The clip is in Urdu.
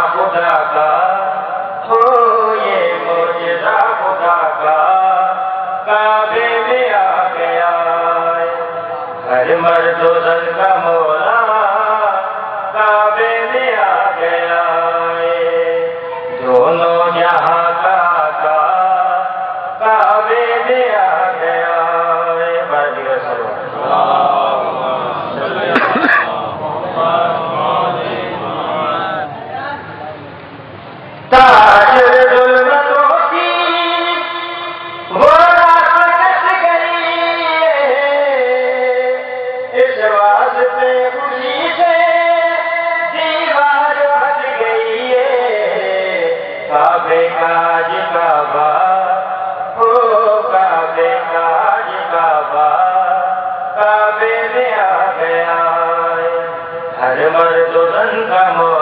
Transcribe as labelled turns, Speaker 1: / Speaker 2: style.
Speaker 1: خدا کا ہو یہ معجزہ خدا کا کعبے میں آ گیا ہر مرد و زن کا مولا کعبے میں آ گیا دونوں جہاں کا آقا کعبے میں آ گیا تاجر ظلمتوں کی وہ رات کٹ گئی اس واسطے خوشی سے دیوار ہٹ گئی کعبے کا آج کعبہ ہو کعبے کا آج کعبہ کعبے میں آ گیا ہر مرد و زن کا مولا